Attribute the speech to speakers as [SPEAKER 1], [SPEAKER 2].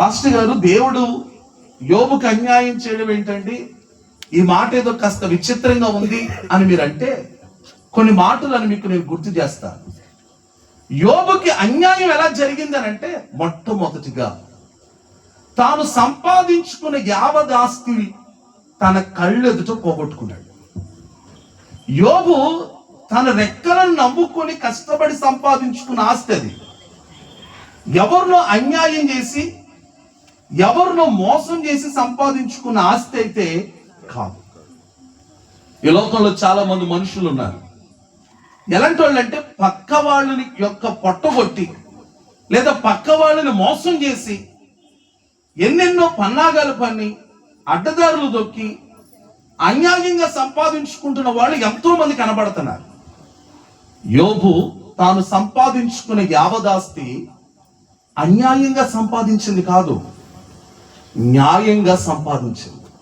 [SPEAKER 1] Pastor గారు, దేవుడు యోబుకి అన్యాయం చేయడం ఏంటండి, ఈ మాట ఏదో కాస్త విచిత్రంగా ఉంది అని మీరు అంటే, కొన్ని మాటలను మీకు నేను గుర్తు చేస్తాను. యోబుకి అన్యాయం ఎలా జరిగింది అని అంటే, మొట్టమొదటిగా తాను సంపాదించుకున్న యావదాస్తి తన కళ్ళెదుట పోగొట్టుకున్నాడు. యోబు తన రెక్కలను నమ్ముకొని కష్టపడి సంపాదించుకున్న ఆస్తి అది. ఎవరినో అన్యాయం చేసి, ఎవరినో మోసం చేసి సంపాదించుకున్న ఆస్తి అయితే కాదు. ఈ లోకంలో చాలా మంది మనుషులు ఉన్నారు. ఎలాంటి వాళ్ళు అంటే, పక్క వాళ్ళని యొక్క పొట్టగొట్టి లేదా పక్క వాళ్ళని మోసం చేసి ఎన్నెన్నో పన్నాగాలు పన్ని అడ్డదారులు దొక్కి అన్యాయంగా సంపాదించుకుంటున్న వాళ్ళు ఎంతో మంది కనబడుతున్నారు. యోబు తాను సంపాదించుకున్న యావదాస్తి అన్యాయంగా సంపాదించింది కాదు, న్యాయంగా సంపాదించింది.